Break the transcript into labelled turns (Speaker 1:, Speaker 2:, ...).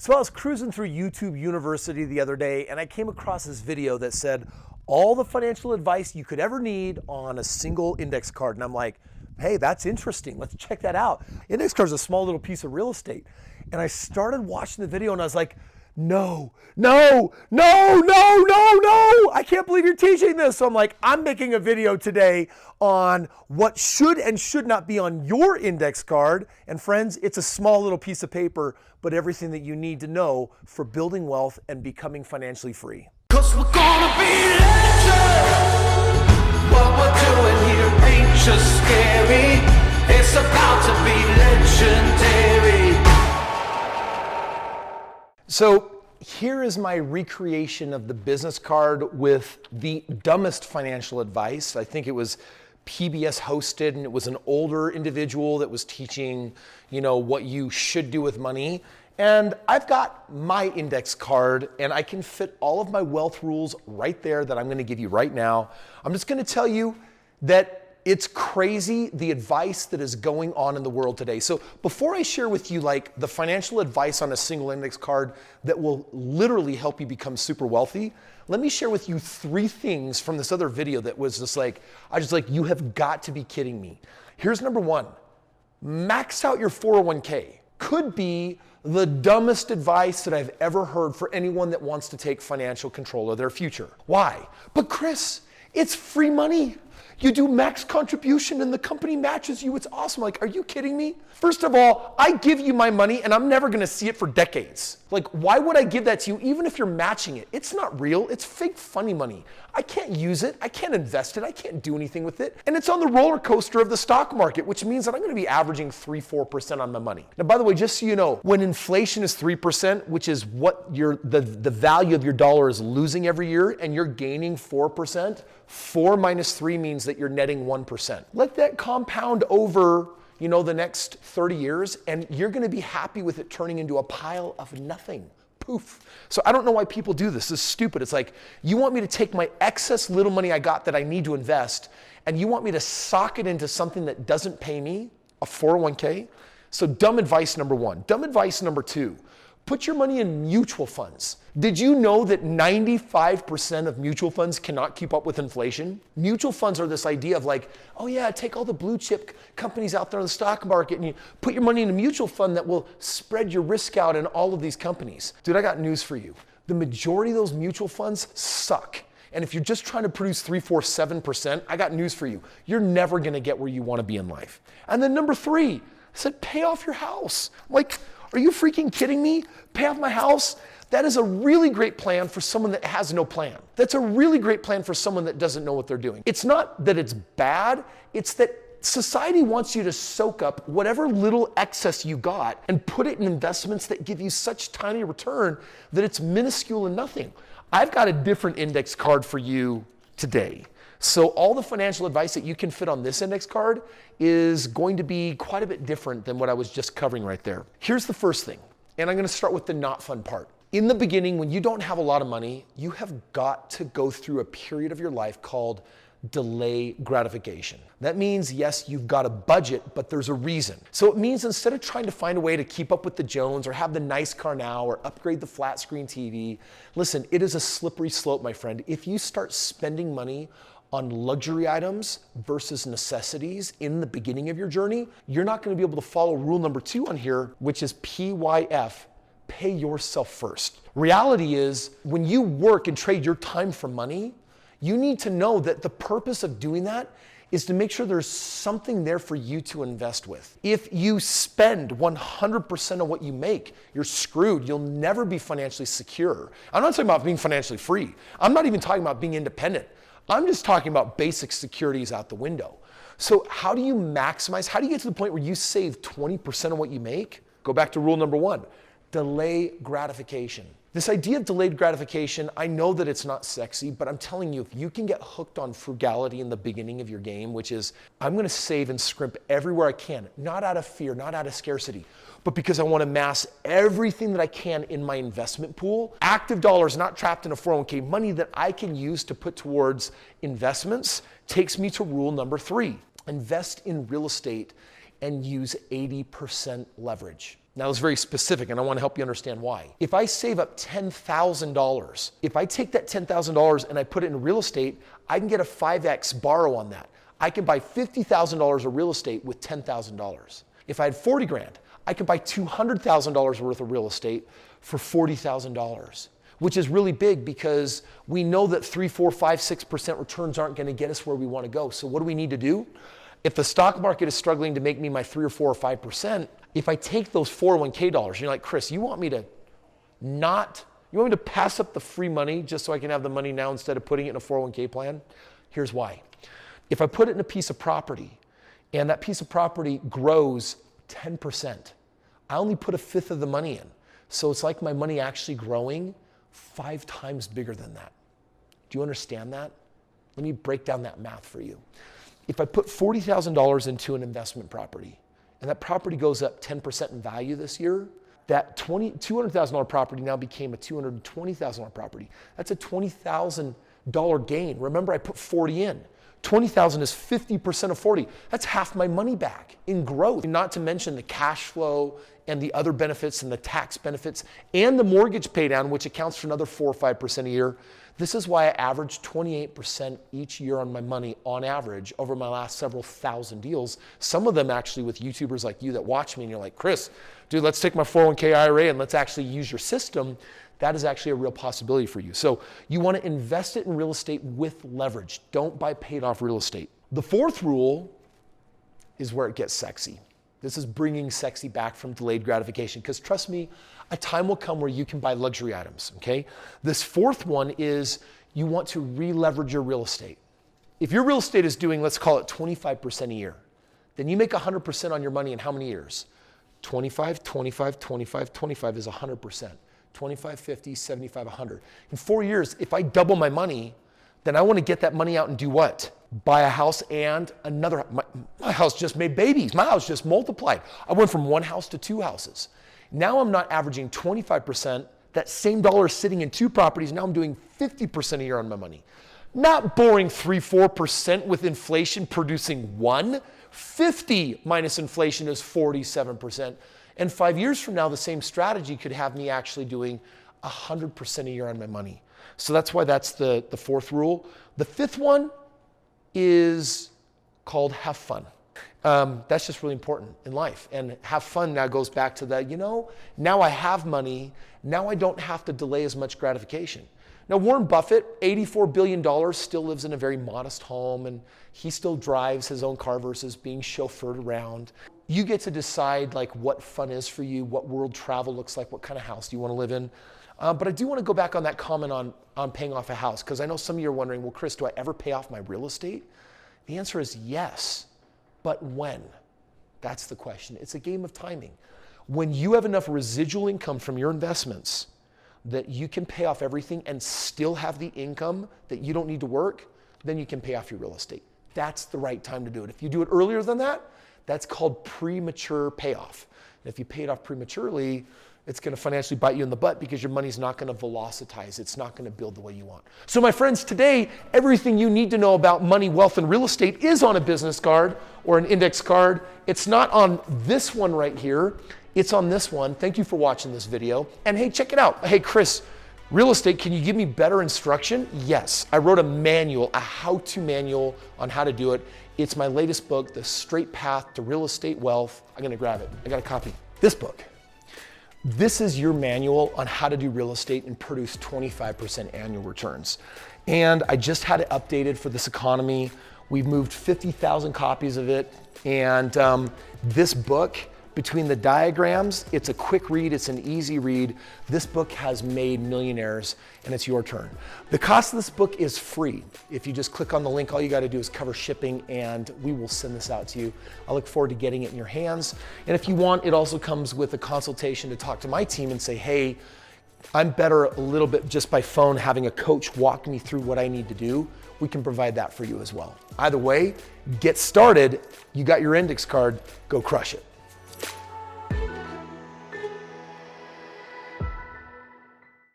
Speaker 1: So I was cruising through YouTube University the other day and I came across this video that said all the financial advice you could ever need on a single index card. And I'm like, hey, that's interesting. Let's check that out. Index card is a small little piece of real estate. And I started watching the video and I was like, no, I can't believe you're teaching this. So I'm like, I'm making a video today on what should and should not be on your index card. And friends, it's a small little piece of paper, but everything that you need to know for building wealth and becoming financially free.
Speaker 2: 'Cause we're gonna be legends. What we're doing here ain't just scary. It's about to be legendary.
Speaker 1: So here is my recreation of the business card with the dumbest financial advice. I think it was PBS hosted, and it was an older individual that was teaching, what you should do with money. And I've got my index card and I can fit all of my wealth rules right there that I'm going to give you right now. I'm just going to tell you that it's crazy the advice that is going on in the world today. So before I share with you like the financial advice on a single index card that will literally help you become super wealthy, let me share with you 3 things from this other video that was just like, you have got to be kidding me. Here's number 1, max out your 401k. Could be the dumbest advice that I've ever heard for anyone that wants to take financial control of their future. Why? But Kris, it's free money. You do max contribution and the company matches you. It's awesome. Like, are you kidding me? First of all, I give you my money and I'm never going to see it for decades. Like, why would I give that to you even if you're matching it? It's not real. It's fake funny money. I can't use it. I can't invest it. I can't do anything with it. And it's on the roller coaster of the stock market, which means that I'm going to be averaging 3-4% on my money. Now, by the way, just so you know, when inflation is 3%, which is what the value of your dollar is losing every year, and you're gaining 4%, 4 minus 3 means that you're netting 1%. Let that compound over the next 30 years, and you're going to be happy with it turning into a pile of nothing. Poof. So I don't know why people do this. This is stupid. It's like, you want me to take my excess little money I got that I need to invest, and you want me to sock it into something that doesn't pay me, a 401k? So dumb advice number 1. Dumb advice number 2. Put your money in mutual funds. Did you know that 95% of mutual funds cannot keep up with inflation? Mutual funds are this idea of like, oh yeah, take all the blue chip companies out there in the stock market and you put your money in a mutual fund that will spread your risk out in all of these companies. Dude, I got news for you. The majority of those mutual funds suck. And if you're just trying to produce 3, 4, 7%, I got news for you. You're never gonna get where you wanna be in life. And then number 3, I said, pay off your house. Like, are you freaking kidding me? Pay off my house? That is a really great plan for someone that has no plan. That's a really great plan for someone that doesn't know what they're doing. It's not that it's bad, it's that society wants you to soak up whatever little excess you got and put it in investments that give you such tiny return that it's minuscule and nothing. I've got a different index card for you today. So all the financial advice that you can fit on this index card is going to be quite a bit different than what I was just covering right there. Here's the first thing, and I'm going to start with the not fun part. In the beginning, when you don't have a lot of money, you have got to go through a period of your life called delay gratification. That means, yes, you've got a budget, but there's a reason. So it means instead of trying to find a way to keep up with the Jones or have the nice car now or upgrade the flat screen TV, listen, it is a slippery slope, my friend. If you start spending money on luxury items versus necessities in the beginning of your journey, you're not going to be able to follow rule number 2 on here, which is PYF, pay yourself first. Reality is, when you work and trade your time for money, you need to know that the purpose of doing that is to make sure there's something there for you to invest with. If you spend 100% of what you make, you're screwed. You'll never be financially secure. I'm not talking about being financially free. I'm not even talking about being independent. I'm just talking about basic securities out the window. So how do you maximize? How do you get to the point where you save 20% of what you make? Go back to rule number 1, delay gratification. This idea of delayed gratification, I know that it's not sexy, but I'm telling you, if you can get hooked on frugality in the beginning of your game, which is, I'm gonna save and scrimp everywhere I can, not out of fear, not out of scarcity, but because I wanna amass everything that I can in my investment pool, active dollars not trapped in a 401k, money that I can use to put towards investments, takes me to rule number 3, invest in real estate and use 80% leverage. Now it's very specific and I want to help you understand why. If I save up $10,000, if I take that $10,000 and I put it in real estate, I can get a 5X borrow on that. I can buy $50,000 of real estate with $10,000. If I had 40 grand, I could buy $200,000 worth of real estate for $40,000, which is really big because we know that 3, 4, 5, 6% returns aren't going to get us where we want to go. So what do we need to do? If the stock market is struggling to make me my 3 or 4 or 5%, if I take those 401k dollars, you're like, Kris, you want me to pass up the free money just so I can have the money now instead of putting it in a 401k plan? Here's why. If I put it in a piece of property and that piece of property grows 10%, I only put 1/5 of the money in. So it's like my money actually growing 5 times bigger than that. Do you understand that? Let me break down that math for you. If I put $40,000 into an investment property and that property goes up 10% in value this year, that $200,000 property now became a $220,000 property. That's a $20,000 gain. Remember, I put 40 in. 20,000 is 50% of 40. That's half my money back in growth. Not to mention the cash flow and the other benefits and the tax benefits and the mortgage pay down, which accounts for another 4 or 5% a year. This is why I average 28% each year on my money on average over my last several thousand deals. Some of them actually with YouTubers like you that watch me and you're like, Kris, dude, let's take my 401k IRA and let's actually use your system. That is actually a real possibility for you. So you want to invest it in real estate with leverage. Don't buy paid off real estate. The fourth rule is where it gets sexy. This is bringing sexy back from delayed gratification, because trust me, a time will come where you can buy luxury items, okay? This fourth one is you want to re-leverage your real estate. If your real estate is doing, let's call it 25% a year, then you make 100% on your money in how many years? 25, 25, 25, 25 is 100%. 25, 50, 75, 100. In 4 years, if I double my money, then I want to get that money out and do what? Buy a house and another. My house just made babies. My house just multiplied. I went from 1 house to 2 houses. Now I'm not averaging 25%. That same dollar is sitting in 2 properties. Now I'm doing 50% a year on my money. Not boring 3, 4% with inflation producing 1. 50 minus inflation is 47%. And 5 years from now, the same strategy could have me actually doing 100% a year on my money. So that's why that's the fourth rule. The fifth one is called have fun. That's just really important in life. And have fun now goes back to that, now I have money. Now I don't have to delay as much gratification. Now, Warren Buffett, $84 billion, still lives in a very modest home, and he still drives his own car versus being chauffeured around. You get to decide like what fun is for you, what world travel looks like, what kind of house do you want to live in. But I do want to go back on that comment on paying off a house, because I know some of you are wondering, well, Kris, do I ever pay off my real estate? The answer is yes, but when? That's the question. It's a game of timing. When you have enough residual income from your investments that you can pay off everything and still have the income that you don't need to work, then you can pay off your real estate. That's the right time to do it. If you do it earlier than that, that's called premature payoff. And if you pay it off prematurely, it's going to financially bite you in the butt because your money's not going to velocitize. It's not going to build the way you want. So my friends, today, everything you need to know about money, wealth, and real estate is on a business card or an index card. It's not on this one right here. It's on this one. Thank you for watching this video. And hey, check it out. Hey, Kris, real estate, can you give me better instruction? Yes. I wrote a manual, a how-to manual on how to do it. It's my latest book, The Straight Path to Real Estate Wealth. I'm going to grab it. I got a copy. This book. This is your manual on how to do real estate and produce 25% annual returns. And I just had it updated for this economy. We've moved 50,000 copies of it. And this book, between the diagrams, it's a quick read, it's an easy read. This book has made millionaires, and it's your turn. The cost of this book is free. If you just click on the link, all you gotta do is cover shipping, and we will send this out to you. I look forward to getting it in your hands. And if you want, it also comes with a consultation to talk to my team and say, hey, I'm better a little bit just by phone, having a coach walk me through what I need to do. We can provide that for you as well. Either way, get started. You got your index card, go crush it.